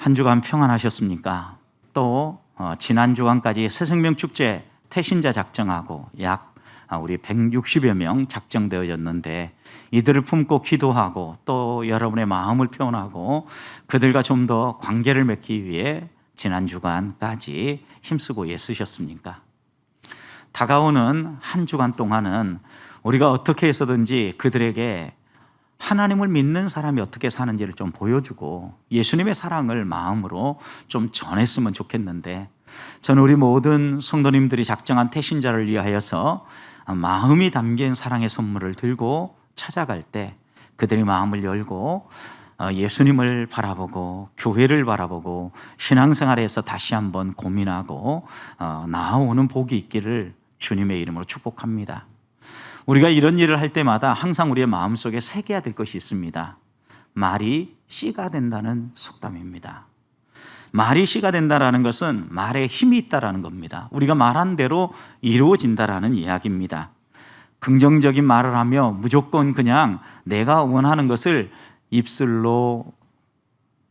한 주간 평안하셨습니까? 또 지난 주간까지 새생명 축제 태신자 작정하고 약 우리 160여 명 작정되어졌는데 이들을 품고 기도하고 또 여러분의 마음을 표현하고 그들과 좀 더 관계를 맺기 위해 지난 주간까지 힘쓰고 애쓰셨습니까? 다가오는 한 주간 동안은 우리가 어떻게 해서든지 그들에게 하나님을 믿는 사람이 어떻게 사는지를 좀 보여주고 예수님의 사랑을 마음으로 좀 전했으면 좋겠는데, 저는 우리 모든 성도님들이 작정한 태신자를 위하여서 마음이 담긴 사랑의 선물을 들고 찾아갈 때 그들의 마음을 열고 예수님을 바라보고 교회를 바라보고 신앙생활에서 다시 한번 고민하고 나아오는 복이 있기를 주님의 이름으로 축복합니다. 우리가 이런 일을 할 때마다 항상 우리의 마음속에 새겨야 될 것이 있습니다. 말이 씨가 된다는 속담입니다. 말이 씨가 된다는 것은 말에 힘이 있다는 겁니다. 우리가 말한 대로 이루어진다는 이야기입니다. 긍정적인 말을 하며 무조건 그냥 내가 원하는 것을 입술로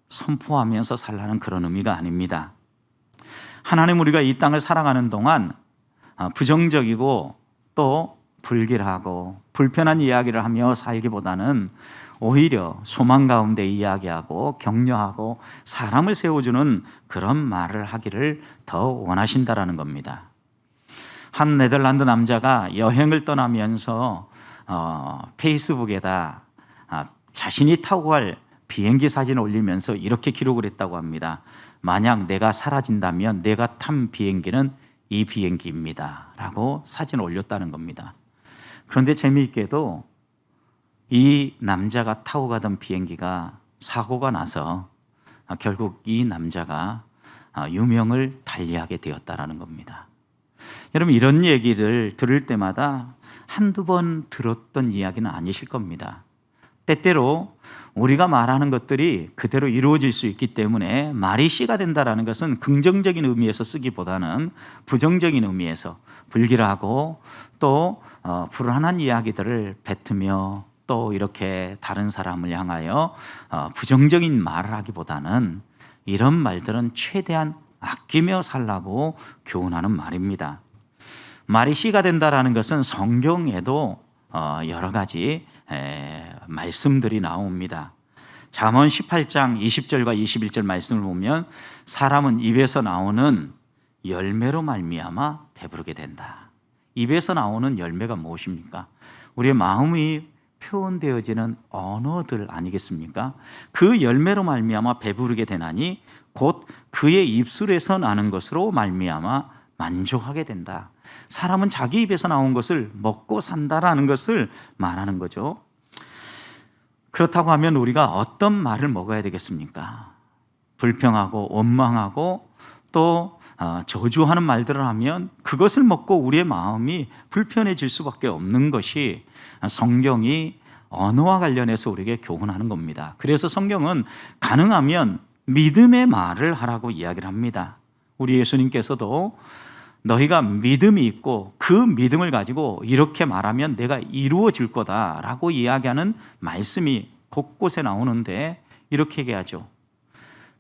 선포하면서 살라는 그런 의미가 아닙니다. 하나님, 우리가 이 땅을 살아가는 동안 부정적이고 또 불길하고 불편한 이야기를 하며 살기보다는 오히려 소망 가운데 이야기하고 격려하고 사람을 세워주는 그런 말을 하기를 더 원하신다라는 겁니다. 한 네덜란드 남자가 여행을 떠나면서 페이스북에다 자신이 타고 갈 비행기 사진을 올리면서 이렇게 기록을 했다고 합니다. 만약 내가 사라진다면 내가 탄 비행기는 이 비행기입니다 라고 사진을 올렸다는 겁니다. 그런데 재미있게도 이 남자가 타고 가던 비행기가 사고가 나서 결국 이 남자가 유명을 달리하게 되었다는 겁니다. 여러분, 이런 얘기를 들을 때마다 한두 번 들었던 이야기는 아니실 겁니다. 때때로 우리가 말하는 것들이 그대로 이루어질 수 있기 때문에 말이 씨가 된다는 것은 긍정적인 의미에서 쓰기보다는 부정적인 의미에서 불길하고 또 불안한 이야기들을 뱉으며 또 이렇게 다른 사람을 향하여 부정적인 말을 하기보다는 이런 말들은 최대한 아끼며 살라고 교훈하는 말입니다. 말이 씨가 된다는 것은 성경에도 여러 가지 말씀들이 나옵니다. 잠언 18장 20절과 21절 말씀을 보면 사람은 입에서 나오는 열매로 말미암아 배부르게 된다. 입에서 나오는 열매가 무엇입니까? 우리의 마음이 표현되어지는 언어들 아니겠습니까? 그 열매로 말미암아 배부르게 되나니 곧 그의 입술에서 나는 것으로 말미암아 만족하게 된다. 사람은 자기 입에서 나온 것을 먹고 산다라는 것을 말하는 거죠. 그렇다고 하면 우리가 어떤 말을 먹어야 되겠습니까? 불평하고 원망하고 또 저주하는 말들을 하면 그것을 먹고 우리의 마음이 불편해질 수밖에 없는 것이 성경이 언어와 관련해서 우리에게 교훈하는 겁니다. 그래서 성경은 가능하면 믿음의 말을 하라고 이야기를 합니다. 우리 예수님께서도 너희가 믿음이 있고 그 믿음을 가지고 이렇게 말하면 내가 이루어질 거다라고 이야기하는 말씀이 곳곳에 나오는데 이렇게 얘기하죠.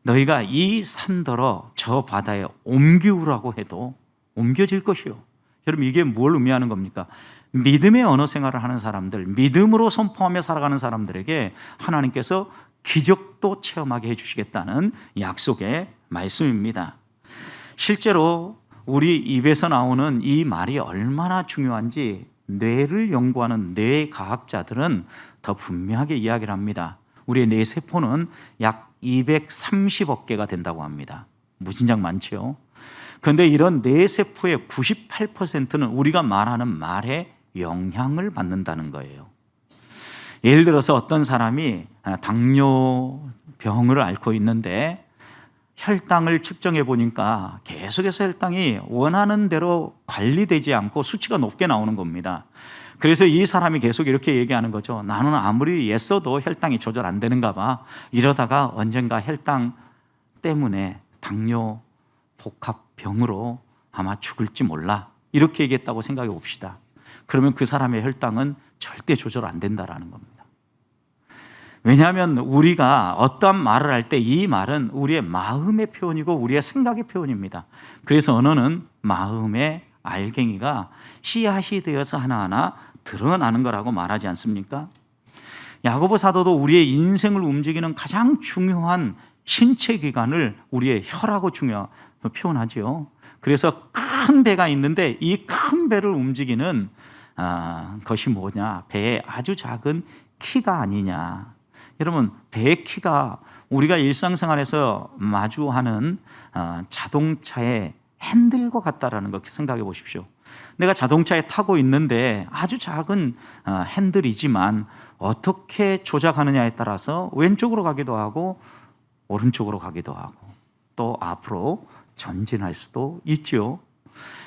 너희가 이 산더러 저 바다에 옮기우라고 해도 옮겨질 것이요. 여러분, 이게 뭘 의미하는 겁니까? 믿음의 언어 생활을 하는 사람들, 믿음으로 선포하며 살아가는 사람들에게 하나님께서 기적도 체험하게 해주시겠다는 약속의 말씀입니다. 실제로 우리 입에서 나오는 이 말이 얼마나 중요한지 뇌를 연구하는 뇌과학자들은 더 분명하게 이야기를 합니다. 우리의 뇌세포는 약 230억 개가 된다고 합니다. 무진장 많죠. 그런데 이런 뇌세포의 98%는 우리가 말하는 말에 영향을 받는다는 거예요. 예를 들어서 어떤 사람이 당뇨병을 앓고 있는데 혈당을 측정해 보니까 계속해서 혈당이 원하는 대로 관리되지 않고 수치가 높게 나오는 겁니다. 그래서 이 사람이 계속 이렇게 얘기하는 거죠. 나는 아무리 애써도 혈당이 조절 안 되는가 봐. 이러다가 언젠가 혈당 때문에 당뇨 복합병으로 아마 죽을지 몰라. 이렇게 얘기했다고 생각해 봅시다. 그러면 그 사람의 혈당은 절대 조절 안 된다라는 겁니다. 왜냐하면 우리가 어떠한 말을 할 때 이 말은 우리의 마음의 표현이고 우리의 생각의 표현입니다. 그래서 언어는 마음의 알갱이가 씨앗이 되어서 하나하나 드러나는 거라고 말하지 않습니까? 야고보 사도도 우리의 인생을 움직이는 가장 중요한 신체 기관을 우리의 혀라고 표현하죠. 그래서 큰 배가 있는데 이 큰 배를 움직이는 것이 뭐냐? 배의 아주 작은 키가 아니냐. 여러분, 배의 키가 우리가 일상생활에서 마주하는 자동차의 핸들과 같다라는 거 생각해 보십시오. 내가 자동차에 타고 있는데 아주 작은 핸들이지만 어떻게 조작하느냐에 따라서 왼쪽으로 가기도 하고 오른쪽으로 가기도 하고 또 앞으로 전진할 수도 있죠.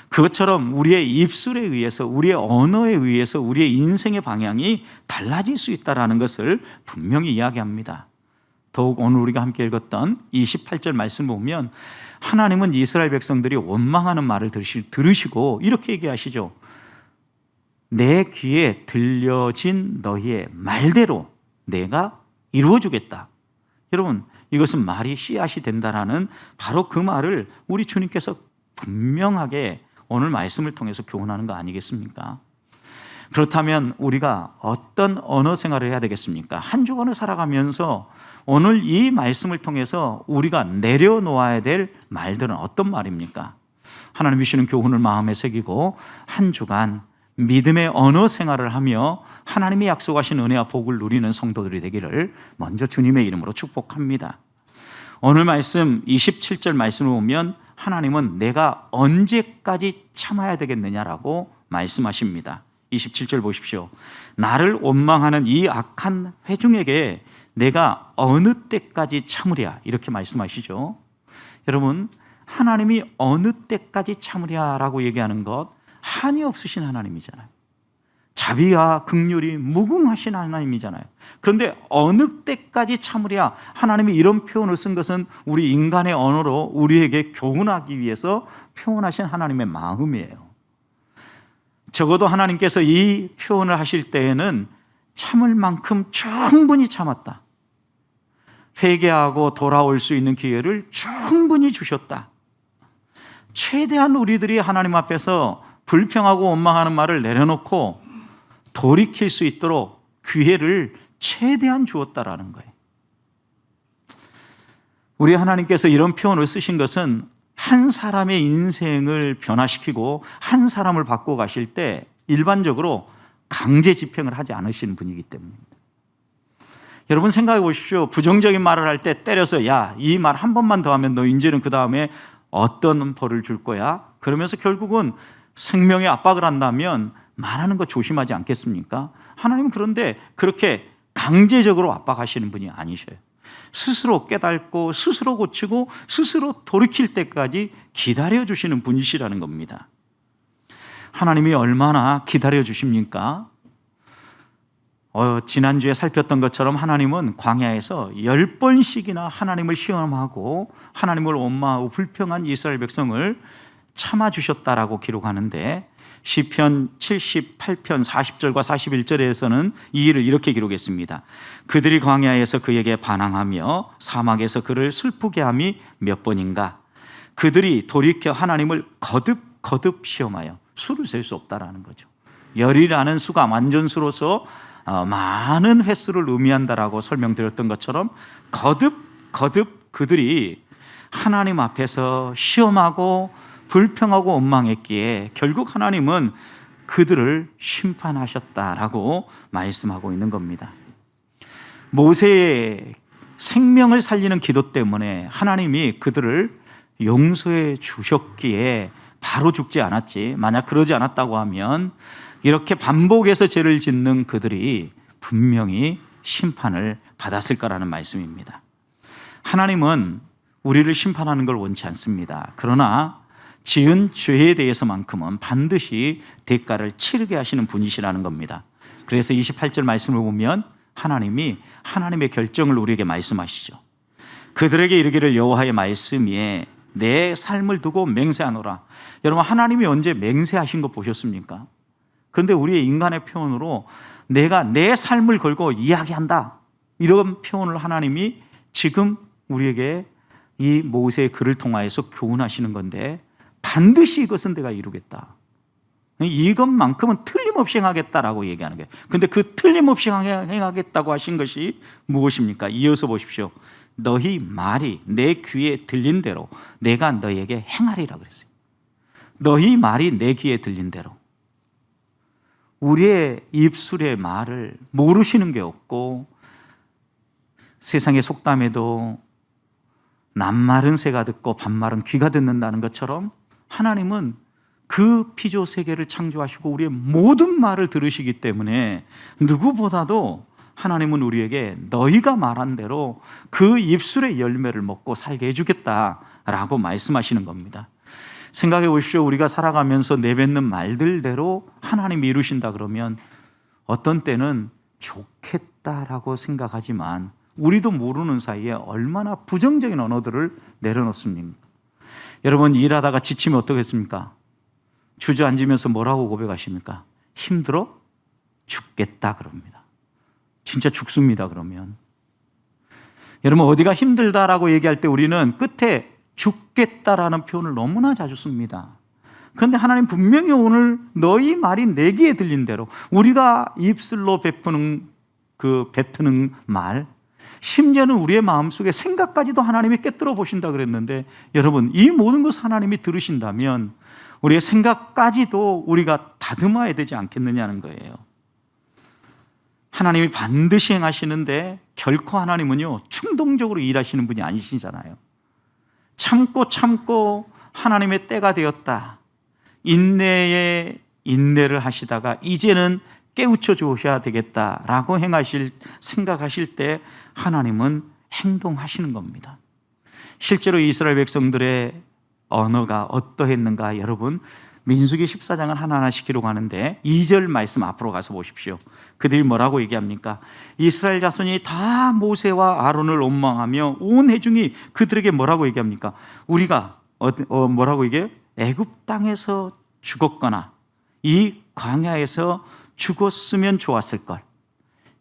그것처럼 우리의 입술에 의해서, 우리의 언어에 의해서 우리의 인생의 방향이 달라질 수 있다는 것을 분명히 이야기합니다. 더욱 오늘 우리가 함께 읽었던 28절 말씀 보면 하나님은 이스라엘 백성들이 원망하는 말을 들으시고 이렇게 얘기하시죠. 내 귀에 들려진 너희의 말대로 내가 이루어주겠다. 여러분, 이것은 말이 씨앗이 된다라는 바로 그 말을 우리 주님께서 분명하게 오늘 말씀을 통해서 교훈하는 거 아니겠습니까? 그렇다면 우리가 어떤 언어 생활을 해야 되겠습니까? 한 주간을 살아가면서 오늘 이 말씀을 통해서 우리가 내려놓아야 될 말들은 어떤 말입니까? 하나님 주시는 교훈을 마음에 새기고 한 주간 믿음의 언어 생활을 하며 하나님이 약속하신 은혜와 복을 누리는 성도들이 되기를 먼저 주님의 이름으로 축복합니다. 오늘 말씀 27절 말씀을 보면 하나님은 내가 언제까지 참아야 되겠느냐라고 말씀하십니다. 27절 보십시오. 나를 원망하는 이 악한 회중에게 내가 어느 때까지 참으랴 이렇게 말씀하시죠. 여러분, 하나님이 어느 때까지 참으랴라고 얘기하는 것 한이 없으신 하나님이잖아요. 자비와 긍휼이 무궁하신 하나님이잖아요. 그런데 어느 때까지 참으랴, 하나님이 이런 표현을 쓴 것은 우리 인간의 언어로 우리에게 교훈하기 위해서 표현하신 하나님의 마음이에요. 적어도 하나님께서 이 표현을 하실 때에는 참을 만큼 충분히 참았다. 회개하고 돌아올 수 있는 기회를 충분히 주셨다. 최대한 우리들이 하나님 앞에서 불평하고 원망하는 말을 내려놓고 돌이킬 수 있도록 기회를 최대한 주었다라는 거예요. 우리 하나님께서 이런 표현을 쓰신 것은 한 사람의 인생을 변화시키고 한 사람을 바꿔 가실 때 일반적으로 강제 집행을 하지 않으시는 분이기 때문입니다. 여러분 생각해 보십시오. 부정적인 말을 할 때 때려서 야, 이 말 한 번만 더 하면 너 이제는 그 다음에 어떤 벌을 줄 거야? 그러면서 결국은 생명에 압박을 한다면 말하는 거 조심하지 않겠습니까? 하나님은 그런데 그렇게 강제적으로 압박하시는 분이 아니셔요. 스스로 깨닫고 스스로 고치고 스스로 돌이킬 때까지 기다려주시는 분이시라는 겁니다. 하나님이 얼마나 기다려주십니까? 지난주에 살폈던 것처럼 하나님은 광야에서 10번씩이나 하나님을 시험하고 하나님을 원망하고 불평한 이스라엘 백성을 참아주셨다라고 기록하는데 시편 78편 40절과 41절에서는 이 일을 이렇게 기록했습니다. 그들이 광야에서 그에게 반항하며 사막에서 그를 슬프게 함이 몇 번인가. 그들이 돌이켜 하나님을 거듭 시험하여 수를 셀 수 없다라는 거죠. 열이라는 수가 완전수로서 많은 횟수를 의미한다라고 설명드렸던 것처럼 거듭 그들이 하나님 앞에서 시험하고 불평하고 원망했기에 결국 하나님은 그들을 심판하셨다라고 말씀하고 있는 겁니다. 모세의 생명을 살리는 기도 때문에 하나님이 그들을 용서해 주셨기에 바로 죽지 않았지, 만약 그러지 않았다고 하면 이렇게 반복해서 죄를 짓는 그들이 분명히 심판을 받았을 거라는 말씀입니다. 하나님은 우리를 심판하는 걸 원치 않습니다. 그러나 지은 죄에 대해서만큼은 반드시 대가를 치르게 하시는 분이시라는 겁니다. 그래서 28절 말씀을 보면 하나님이 하나님의 결정을 우리에게 말씀하시죠. 그들에게 이르기를 여호와의 말씀이에 내 삶을 두고 맹세하노라. 여러분, 하나님이 언제 맹세하신 거 보셨습니까? 그런데 우리의 인간의 표현으로 내가 내 삶을 걸고 이야기한다. 이런 표현을 하나님이 지금 우리에게 이 모세의 글을 통하여서 교훈하시는 건데, 반드시 이것은 내가 이루겠다, 이것만큼은 틀림없이 행하겠다라고 얘기하는 거예요. 근데 그 틀림없이 행하겠다고 하신 것이 무엇입니까? 이어서 보십시오. 너희 말이 내 귀에 들린 대로 내가 너에게 행하리라 그랬어요. 너희 말이 내 귀에 들린 대로. 우리의 입술의 말을 모르시는 게 없고, 세상의 속담에도 남말은 새가 듣고 반말은 귀가 듣는다는 것처럼 하나님은 그 피조 세계를 창조하시고 우리의 모든 말을 들으시기 때문에 누구보다도 하나님은 우리에게 너희가 말한 대로 그 입술의 열매를 먹고 살게 해주겠다라고 말씀하시는 겁니다. 생각해 보십시오. 우리가 살아가면서 내뱉는 말들대로 하나님이 이루신다 그러면 어떤 때는 좋겠다라고 생각하지만 우리도 모르는 사이에 얼마나 부정적인 언어들을 내려놓습니까? 여러분, 일하다가 지치면 어떻겠습니까? 주저앉으면서 뭐라고 고백하십니까? 힘들어 죽겠다 그럽니다. 진짜 죽습니다. 그러면 여러분, 어디가 힘들다라고 얘기할 때 우리는 끝에 죽겠다라는 표현을 너무나 자주 씁니다. 그런데 하나님 분명히 오늘 너희 말이 내 귀에 들린 대로, 우리가 입술로 뱉는 말, 심지어는 우리의 마음속에 생각까지도 하나님이 꿰뚫어 보신다 그랬는데, 여러분, 이 모든 것을 하나님이 들으신다면 우리의 생각까지도 우리가 다듬어야 되지 않겠느냐는 거예요. 하나님이 반드시 행하시는데 결코 하나님은요 충동적으로 일하시는 분이 아니시잖아요. 참고 하나님의 때가 되었다, 인내에 인내를 하시다가 이제는 깨우쳐 주셔야 되겠다라고 생각하실 때 하나님은 행동하시는 겁니다. 실제로 이스라엘 백성들의 언어가 어떠했는가, 여러분, 민수기 14장을 하나하나씩 기록하는데 2절 말씀 앞으로 가서 보십시오. 그들이 뭐라고 얘기합니까? 이스라엘 자손이 다 모세와 아론을 원망하며 온 회중이 그들에게 뭐라고 얘기합니까? 우리가 뭐라고 얘기해요? 애굽 땅에서 죽었거나 이 광야에서 죽었으면 좋았을 걸.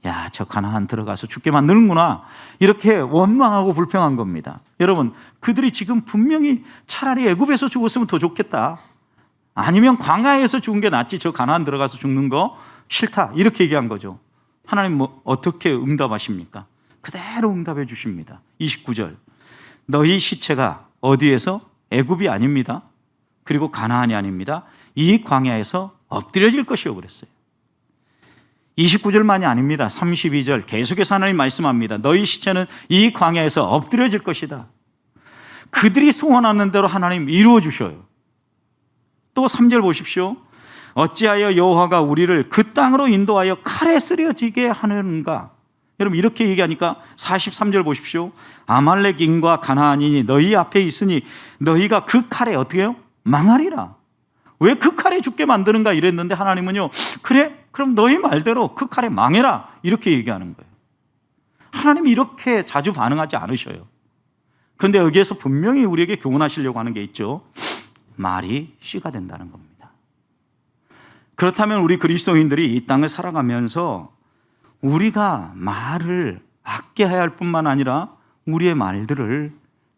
야, 저 가나안 들어가서 죽게 만드는구나, 이렇게 원망하고 불평한 겁니다. 여러분, 그들이 지금 분명히 차라리 애굽에서 죽었으면 더 좋겠다, 아니면 광야에서 죽은 게 낫지, 저 가나안 들어가서 죽는 거 싫다, 이렇게 얘기한 거죠. 하나님 어떻게 응답하십니까? 그대로 응답해 주십니다. 29절, 너희 시체가 어디에서? 애굽이 아닙니다. 그리고 가나안이 아닙니다. 이 광야에서 엎드려질 것이요 그랬어요. 29절만이 아닙니다. 32절 계속해서 하나님 말씀합니다. 너희 시체는 이 광야에서 엎드려질 것이다. 그들이 소원하는 대로 하나님 이루어 주셔요. 또 3절 보십시오. 어찌하여 여호와가 우리를 그 땅으로 인도하여 칼에 쓰려지게 하는가? 여러분, 이렇게 얘기하니까 43절 보십시오. 아말렉인과 가나안인이 너희 앞에 있으니 너희가 그 칼에 어떻게 해요? 망하리라. 왜 그 칼에 죽게 만드는가 이랬는데 하나님은요, 그래? 그럼 너희 말대로 그 칼에 망해라, 이렇게 얘기하는 거예요. 하나님이 이렇게 자주 반응하지 않으셔요. 그런데 여기에서 분명히 우리에게 교훈하시려고 하는 게 있죠. 말이 씨가 된다는 겁니다. 그렇다면 우리 그리스도인들이 이 땅을 살아가면서 우리가 말을 아껴야 할 뿐만 아니라 우리의 말들을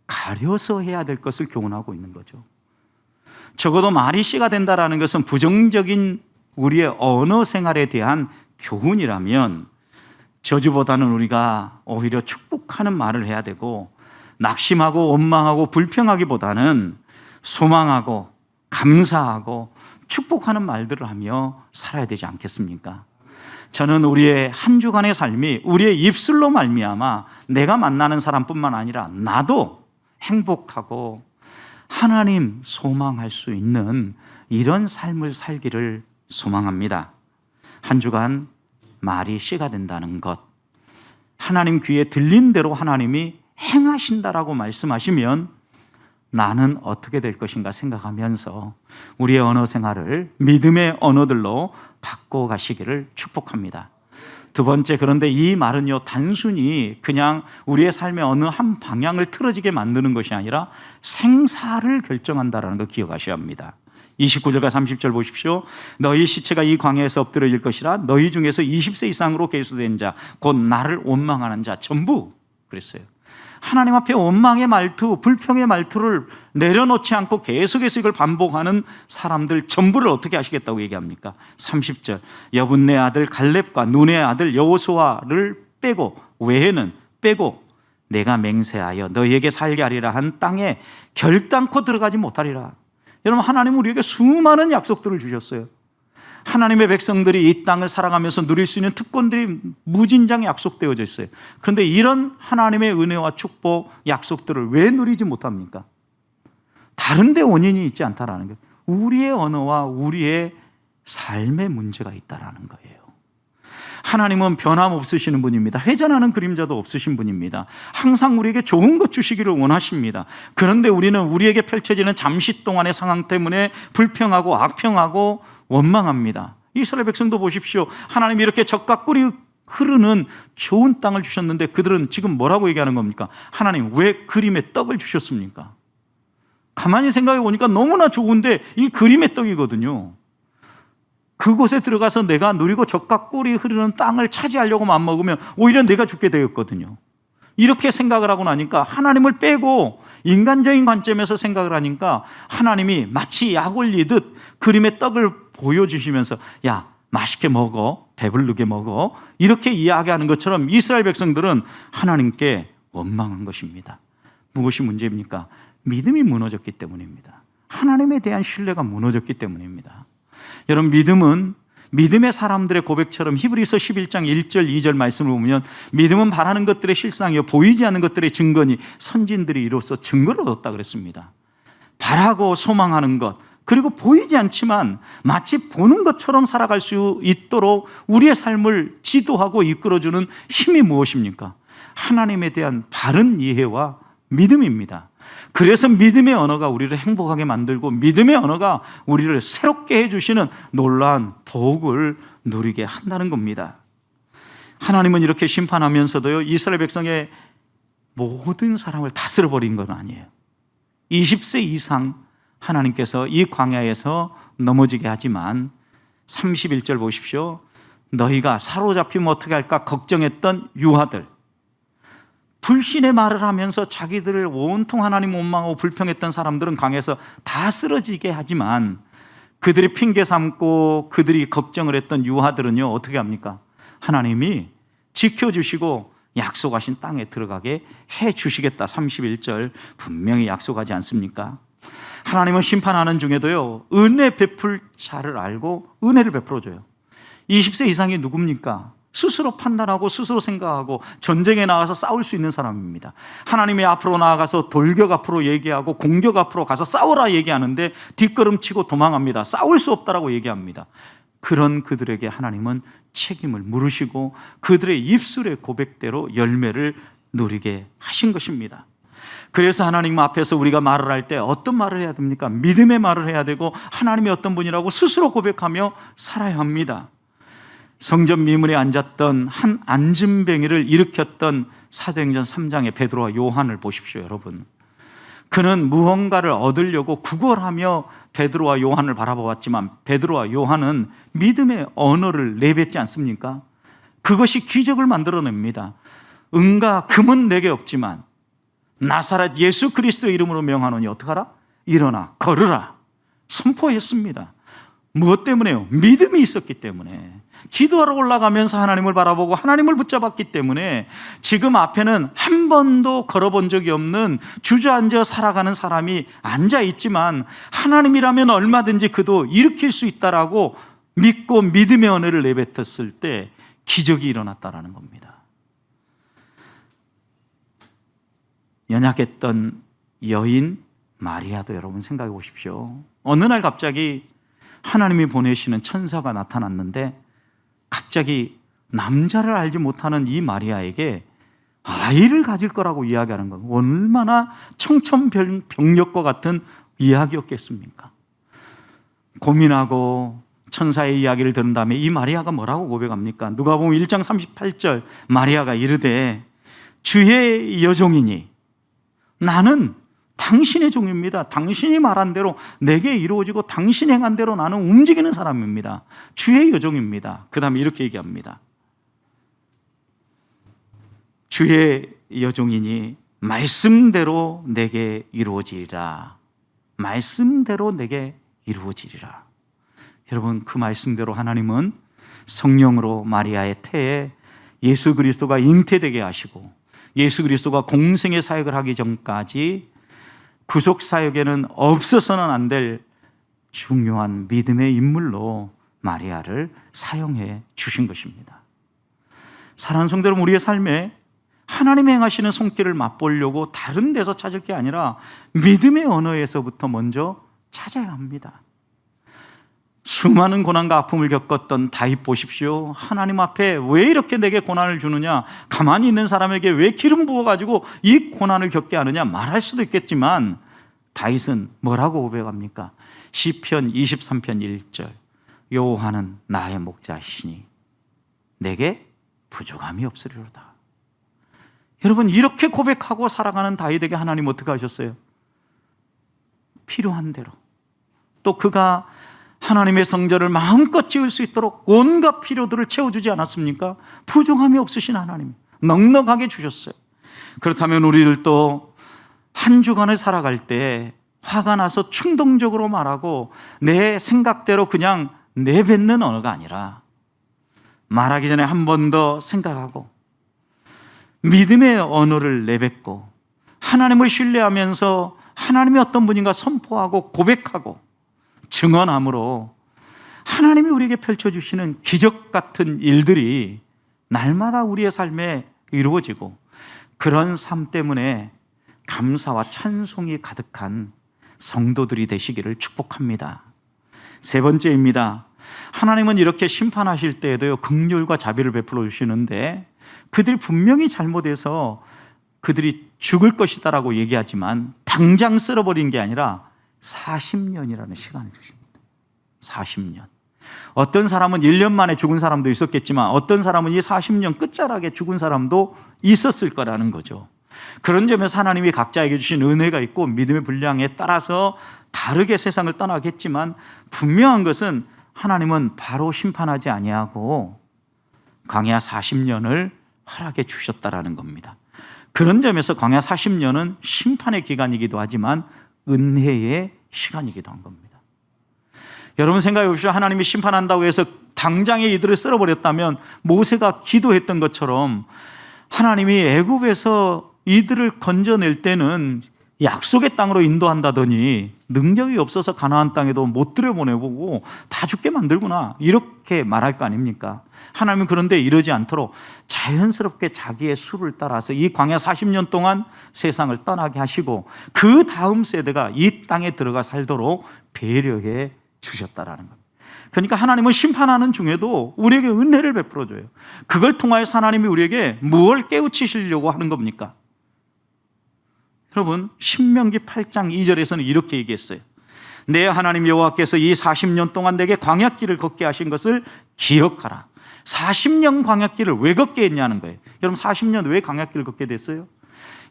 가려서 해야 될 것을 교훈하고 있는 거죠. 적어도 말이 씨가 된다는 것은 부정적인 우리의 언어 생활에 대한 교훈이라면, 저주보다는 우리가 오히려 축복하는 말을 해야 되고, 낙심하고 원망하고 불평하기보다는 소망하고 감사하고 축복하는 말들을 하며 살아야 되지 않겠습니까? 저는 우리의 한 주간의 삶이 우리의 입술로 말미암아 내가 만나는 사람뿐만 아니라 나도 행복하고 하나님 소망할 수 있는 이런 삶을 살기를 소망합니다. 한 주간 말이 씨가 된다는 것, 하나님 귀에 들린 대로 하나님이 행하신다라고 말씀하시면 나는 어떻게 될 것인가 생각하면서 우리의 언어 생활을 믿음의 언어들로 바꿔가시기를 축복합니다. 두 번째, 그런데 이 말은요, 단순히 그냥 우리의 삶의 어느 한 방향을 틀어지게 만드는 것이 아니라 생사를 결정한다는 걸 기억하셔야 합니다. 29절과 30절 보십시오. 너희 시체가 이 광야에서 엎드려질 것이라. 너희 중에서 20세 이상으로 계수된 자, 곧 나를 원망하는 자 전부 그랬어요. 하나님 앞에 원망의 말투, 불평의 말투를 내려놓지 않고 계속해서 이걸 반복하는 사람들 전부를 어떻게 하시겠다고 얘기합니까? 30절 여분네 아들 갈렙과 눈의 아들 여호수아를 빼고 외에는 빼고 내가 맹세하여 너희에게 살게 하리라 한 땅에 결단코 들어가지 못하리라. 여러분, 하나님은 우리에게 수많은 약속들을 주셨어요. 하나님의 백성들이 이 땅을 살아가면서 누릴 수 있는 특권들이 무진장 약속되어져 있어요. 그런데 이런 하나님의 은혜와 축복, 약속들을 왜 누리지 못합니까? 다른 데 원인이 있지 않다라는 거예요. 우리의 언어와 우리의 삶의 문제가 있다라는 거예요. 하나님은 변함없으시는 분입니다. 회전하는 그림자도 없으신 분입니다. 항상 우리에게 좋은 것 주시기를 원하십니다. 그런데 우리는 우리에게 펼쳐지는 잠시 동안의 상황 때문에 불평하고 악평하고 원망합니다. 이스라엘 백성도 보십시오. 하나님이 이렇게 젖과 꿀이 흐르는 좋은 땅을 주셨는데 그들은 지금 뭐라고 얘기하는 겁니까? 하나님, 왜 그림의 떡을 주셨습니까? 가만히 생각해 보니까 너무나 좋은데 이 그림의 떡이거든요. 그곳에 들어가서 내가 누리고 젖과 꿀이 흐르는 땅을 차지하려고 마음먹으면 오히려 내가 죽게 되었거든요. 이렇게 생각을 하고 나니까 하나님을 빼고 인간적인 관점에서 생각을 하니까 하나님이 마치 약 올리듯 그림의 떡을 보여주시면서 야, 맛있게 먹어, 배부르게 먹어, 이렇게 이야기하는 것처럼 이스라엘 백성들은 하나님께 원망한 것입니다. 무엇이 문제입니까? 믿음이 무너졌기 때문입니다. 하나님에 대한 신뢰가 무너졌기 때문입니다. 여러분, 믿음은 믿음의 사람들의 고백처럼 히브리서 11장 1절 2절 말씀을 보면 믿음은 바라는 것들의 실상이요 보이지 않는 것들의 증거니 선진들이 이로써 증거를 얻었다 그랬습니다. 바라고 소망하는 것, 그리고 보이지 않지만 마치 보는 것처럼 살아갈 수 있도록 우리의 삶을 지도하고 이끌어주는 힘이 무엇입니까? 하나님에 대한 바른 이해와 믿음입니다. 그래서 믿음의 언어가 우리를 행복하게 만들고 믿음의 언어가 우리를 새롭게 해주시는 놀라운 복을 누리게 한다는 겁니다. 하나님은 이렇게 심판하면서도요, 이스라엘 백성의 모든 사람을 다스려버린 건 아니에요. 20세 이상 하나님께서 이 광야에서 넘어지게 하지만 31절 보십시오. 너희가 사로잡히면 어떻게 할까 걱정했던 유아들, 불신의 말을 하면서 자기들을 온통 하나님 원망하고 불평했던 사람들은 광야에서 다 쓰러지게 하지만 그들이 핑계 삼고 그들이 걱정을 했던 유아들은요, 어떻게 합니까? 하나님이 지켜주시고 약속하신 땅에 들어가게 해 주시겠다. 31절 분명히 약속하지 않습니까? 하나님은 심판하는 중에도요, 은혜 베풀 자를 알고 은혜를 베풀어줘요. 20세 이상이 누굽니까? 스스로 판단하고 스스로 생각하고 전쟁에 나가서 싸울 수 있는 사람입니다. 하나님이 앞으로 나아가서 돌격 앞으로 얘기하고 공격 앞으로 가서 싸우라 얘기하는데 뒷걸음치고 도망합니다. 싸울 수 없다라고 얘기합니다. 그런 그들에게 하나님은 책임을 물으시고 그들의 입술의 고백대로 열매를 누리게 하신 것입니다. 그래서 하나님 앞에서 우리가 말을 할 때 어떤 말을 해야 됩니까? 믿음의 말을 해야 되고 하나님이 어떤 분이라고 스스로 고백하며 살아야 합니다. 성전 미문에 앉았던 한 안진뱅이를 일으켰던 사도행전 3장의 베드로와 요한을 보십시오, 여러분. 그는 무언가를 얻으려고 구걸하며 베드로와 요한을 바라보았지만 베드로와 요한은 믿음의 언어를 내뱉지 않습니까? 그것이 기적을 만들어냅니다. 은과 금은 내게 없지만 나사렛 예수 그리스도의 이름으로 명하노니 어떡하라? 일어나 걸으라 선포했습니다. 무엇 때문에요? 믿음이 있었기 때문에. 기도하러 올라가면서 하나님을 바라보고 하나님을 붙잡았기 때문에 지금 앞에는 한 번도 걸어본 적이 없는 주저앉아 살아가는 사람이 앉아있지만 하나님이라면 얼마든지 그도 일으킬 수 있다라고 믿고 믿음의 은혜를 내뱉었을 때 기적이 일어났다라는 겁니다. 연약했던 여인 마리아도 여러분 생각해 보십시오. 어느 날 갑자기 하나님이 보내시는 천사가 나타났는데 갑자기 남자를 알지 못하는 이 마리아에게 아이를 가질 거라고 이야기하는 건 얼마나 청천벽력과 같은 이야기였겠습니까? 고민하고 천사의 이야기를 들은 다음에 이 마리아가 뭐라고 고백합니까? 누가복음 1장 38절 마리아가 이르되 주의 여종이니 나는 당신의 종입니다. 당신이 말한 대로 내게 이루어지고 당신이 행한 대로 나는 움직이는 사람입니다. 주의 여종입니다. 그 다음에 이렇게 얘기합니다. 주의 여종이니 말씀대로 내게 이루어지리라. 말씀대로 내게 이루어지리라. 여러분, 그 말씀대로 하나님은 성령으로 마리아의 태에 예수 그리스도가 잉태되게 하시고 예수 그리스도가 공생의 사역을 하기 전까지 구속 사역에는 없어서는 안 될 중요한 믿음의 인물로 마리아를 사용해 주신 것입니다. 사랑하는 성도 여러분, 우리의 삶에 하나님이 행하시는 손길을 맛보려고 다른 데서 찾을 게 아니라 믿음의 언어에서부터 먼저 찾아야 합니다. 수많은 고난과 아픔을 겪었던 다윗 보십시오. 하나님 앞에 왜 이렇게 내게 고난을 주느냐, 가만히 있는 사람에게 왜 기름 부어가지고 이 고난을 겪게 하느냐 말할 수도 있겠지만 다윗은 뭐라고 고백합니까? 시편 23편 1절, 여호와는 나의 목자시니 내게 부족함이 없으리로다. 여러분, 이렇게 고백하고 살아가는 다윗에게 하나님 어떻게 하셨어요? 필요한 대로, 또 그가 하나님의 성전을 마음껏 지을 수 있도록 온갖 필요들을 채워주지 않았습니까? 부족함이 없으신 하나님 넉넉하게 주셨어요. 그렇다면 우리를 또 한 주간을 살아갈 때 화가 나서 충동적으로 말하고 내 생각대로 그냥 내뱉는 언어가 아니라 말하기 전에 한 번 더 생각하고 믿음의 언어를 내뱉고 하나님을 신뢰하면서 하나님이 어떤 분인가 선포하고 고백하고 증언함으로 하나님이 우리에게 펼쳐주시는 기적 같은 일들이 날마다 우리의 삶에 이루어지고 그런 삶 때문에 감사와 찬송이 가득한 성도들이 되시기를 축복합니다. 세 번째입니다. 하나님은 이렇게 심판하실 때에도요, 긍휼과 자비를 베풀어 주시는데 그들이 분명히 잘못해서 그들이 죽을 것이다라고 얘기하지만 당장 쓸어버린 게 아니라 40년이라는 시간을 주십니다. 40년. 어떤 사람은 1년 만에 죽은 사람도 있었겠지만 어떤 사람은 이 40년 끝자락에 죽은 사람도 있었을 거라는 거죠. 그런 점에서 하나님이 각자에게 주신 은혜가 있고 믿음의 분량에 따라서 다르게 세상을 떠나겠지만 분명한 것은 하나님은 바로 심판하지 아니하고 광야 40년을 허락해 주셨다라는 겁니다. 그런 점에서 광야 40년은 심판의 기간이기도 하지만 은혜의 시간이기도 한 겁니다. 여러분 생각해 보십시오. 하나님이 심판한다고 해서 당장에 이들을 쓸어버렸다면 모세가 기도했던 것처럼 하나님이 애굽에서 이들을 건져낼 때는 약속의 땅으로 인도한다더니 능력이 없어서 가나안 땅에도 못 들여보내보고 다 죽게 만들구나 이렇게 말할 거 아닙니까? 하나님은 그런데 이러지 않도록 자연스럽게 자기의 수를 따라서 이 광야 40년 동안 세상을 떠나게 하시고 그 다음 세대가 이 땅에 들어가 살도록 배려해 주셨다라는 겁니다. 그러니까 하나님은 심판하는 중에도 우리에게 은혜를 베풀어줘요. 그걸 통하여서 하나님이 우리에게 무엇을 깨우치시려고 하는 겁니까? 여러분, 신명기 8장 2절에서는 이렇게 얘기했어요. 내 하나님 여호와께서 이 40년 동안 내게 광야길을 걷게 하신 것을 기억하라. 40년 광야길을 왜 걷게 했냐는 거예요. 여러분, 40년 왜 광야길을 걷게 됐어요?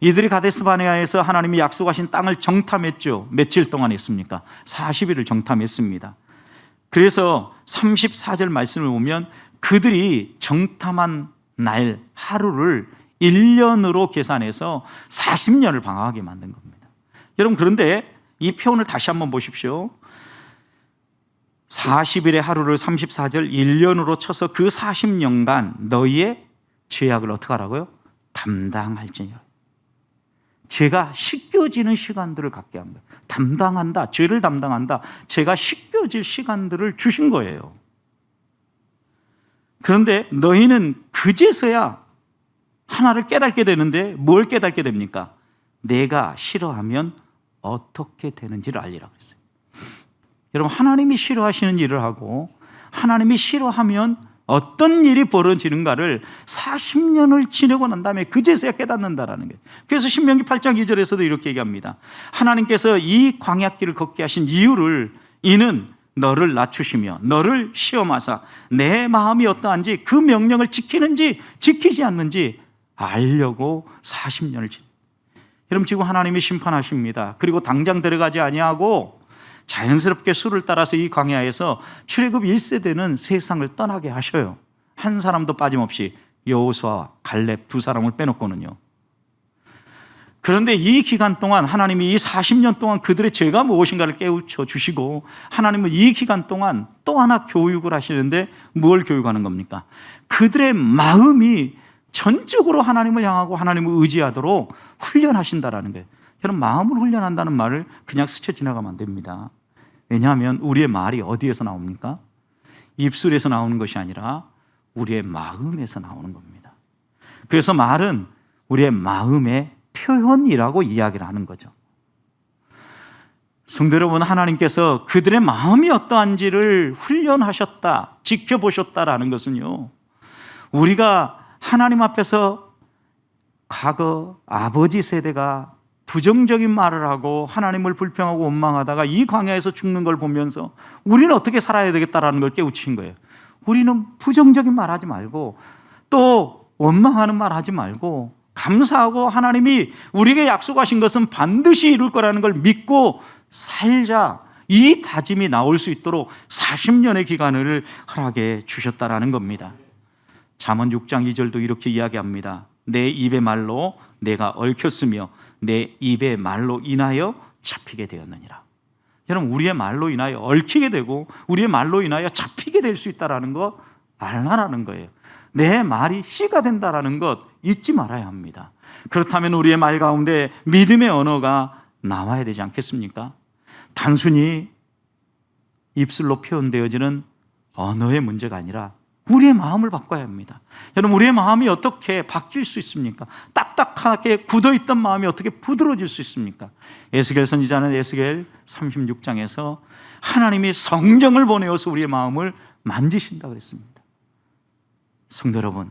이들이 가데스 바네아에서 하나님이 약속하신 땅을 정탐했죠. 며칠 동안 했습니까? 40일을 정탐했습니다. 그래서 34절 말씀을 보면 그들이 정탐한 날 하루를 1년으로 계산해서 40년을 방황하게 만든 겁니다. 여러분, 그런데 이 표현을 다시 한번 보십시오. 40일의 하루를 34절 1년으로 쳐서 그 40년간 너희의 죄악을 어떻게 하라고요? 담당할지니라. 죄가 씻겨지는 시간들을 갖게 합니다. 담당한다, 죄를 담당한다. 죄가 씻겨질 시간들을 주신 거예요. 그런데 너희는 그제서야 하나를 깨닫게 되는데 뭘 깨닫게 됩니까? 내가 싫어하면 어떻게 되는지를 알리라고 했어요. 여러분, 하나님이 싫어하시는 일을 하고 하나님이 싫어하면 어떤 일이 벌어지는가를 40년을 지내고 난 다음에 그제서야 깨닫는다라는 거예요. 그래서 신명기 8장 2절에서도 이렇게 얘기합니다. 하나님께서 이 광야길을 걷게 하신 이유를 이는 너를 낮추시며 너를 시험하사 내 마음이 어떠한지 그 명령을 지키는지 지키지 않는지 알려고 40년을 지냅니다. 여러분 지금 하나님이 심판하십니다. 그리고 당장 데려가지 아니하고 자연스럽게 수를 따라서 이 광야에서 출애굽 1세대는 세상을 떠나게 하셔요. 한 사람도 빠짐없이 여호수아와 갈렙 두 사람을 빼놓고는요. 그런데 이 기간 동안 하나님이 이 40년 동안 그들의 죄가 무엇인가를 깨우쳐 주시고 하나님은 이 기간 동안 또 하나 교육을 하시는데 뭘 교육하는 겁니까? 그들의 마음이 전적으로 하나님을 향하고 하나님을 의지하도록 훈련하신다라는 거예요. 여러분 마음을 훈련한다는 말을 그냥 스쳐 지나가면 안 됩니다. 왜냐하면 우리의 말이 어디에서 나옵니까? 입술에서 나오는 것이 아니라 우리의 마음에서 나오는 겁니다. 그래서 말은 우리의 마음의 표현이라고 이야기를 하는 거죠. 성도 여러분, 하나님께서 그들의 마음이 어떠한지를 훈련하셨다, 지켜보셨다라는 것은요, 우리가 하나님 앞에서 과거 아버지 세대가 부정적인 말을 하고 하나님을 불평하고 원망하다가 이 광야에서 죽는 걸 보면서 우리는 어떻게 살아야 되겠다라는 걸 깨우친 거예요. 우리는 부정적인 말 하지 말고 또 원망하는 말 하지 말고 감사하고 하나님이 우리에게 약속하신 것은 반드시 이룰 거라는 걸 믿고 살자. 이 다짐이 나올 수 있도록 40년의 기간을 허락해 주셨다라는 겁니다. 잠언 6장 2절도 이렇게 이야기합니다. 내 입의 말로 내가 얽혔으며 내 입의 말로 인하여 잡히게 되었느니라. 여러분 우리의 말로 인하여 얽히게 되고 우리의 말로 인하여 잡히게 될 수 있다는 거 알라라는 거예요. 내 말이 씨가 된다는 것 잊지 말아야 합니다. 그렇다면 우리의 말 가운데 믿음의 언어가 나와야 되지 않겠습니까? 단순히 입술로 표현되어지는 언어의 문제가 아니라 우리의 마음을 바꿔야 합니다. 여러분 우리의 마음이 어떻게 바뀔 수 있습니까? 딱딱하게 굳어있던 마음이 어떻게 부드러워질 수 있습니까? 에스겔 선지자는 에스겔 36장에서 하나님이 성령을 보내어서 우리의 마음을 만지신다 그랬습니다. 성도 여러분,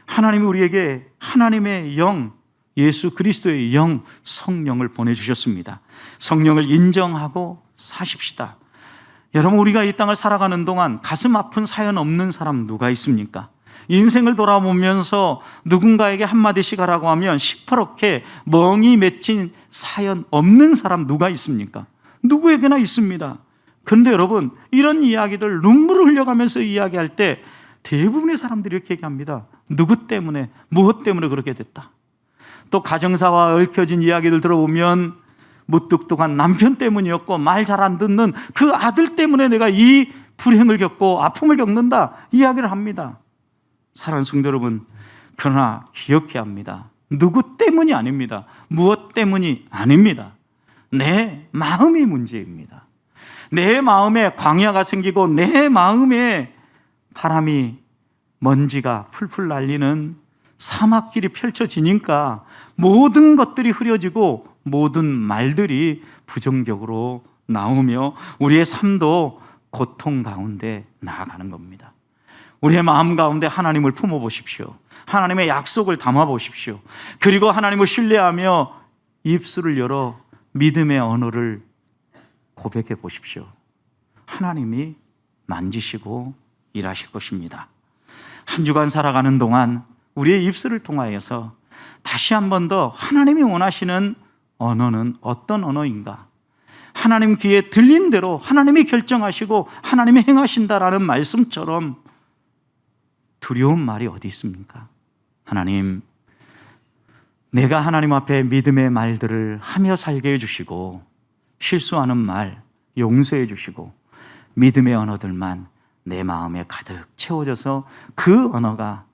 하나님이 우리에게 하나님의 영, 예수 그리스도의 영, 성령을 보내주셨습니다. 성령을 인정하고 사십시다. 여러분 우리가 이 땅을 살아가는 동안 가슴 아픈 사연 없는 사람 누가 있습니까? 인생을 돌아보면서 누군가에게 한마디씩 하라고 하면 시퍼렇게 멍이 맺힌 사연 없는 사람 누가 있습니까? 누구에게나 있습니다. 그런데 여러분 이런 이야기들 눈물을 흘려가면서 이야기할 때 대부분의 사람들이 이렇게 얘기합니다. 누구 때문에, 무엇 때문에 그렇게 됐다. 또 가정사와 얽혀진 이야기들 들어보면 무뚝뚝한 남편 때문이었고 말 잘 안 듣는 그 아들 때문에 내가 이 불행을 겪고 아픔을 겪는다 이야기를 합니다. 사랑하는 성도 여러분, 그러나 기억해야 합니다. 누구 때문이 아닙니다. 무엇 때문이 아닙니다. 내 마음이 문제입니다. 내 마음에 광야가 생기고 내 마음에 바람이 먼지가 풀풀 날리는 사막길이 펼쳐지니까 모든 것들이 흐려지고 모든 말들이 부정적으로 나오며 우리의 삶도 고통 가운데 나아가는 겁니다. 우리의 마음 가운데 하나님을 품어보십시오. 하나님의 약속을 담아보십시오. 그리고 하나님을 신뢰하며 입술을 열어 믿음의 언어를 고백해 보십시오. 하나님이 만지시고 일하실 것입니다. 한 주간 살아가는 동안 우리의 입술을 통하여서 다시 한 번 더 하나님이 원하시는 언어는 어떤 언어인가? 하나님 귀에 들린 대로 하나님이 결정하시고 하나님이 행하신다라는 말씀처럼 두려운 말이 어디 있습니까? 하나님, 내가 하나님 앞에 믿음의 말들을 하며 살게 해주시고 실수하는 말 용서해 주시고 믿음의 언어들만 내 마음에 가득 채워져서 그 언어가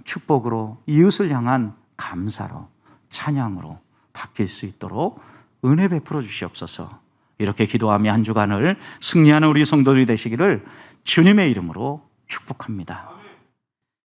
축복으로 이웃을 향한 감사로 찬양으로 바뀔 수 있도록 은혜 베풀어 주시옵소서. 이렇게 기도하며 한 주간을 승리하는 우리 성도들이 되시기를 주님의 이름으로 축복합니다.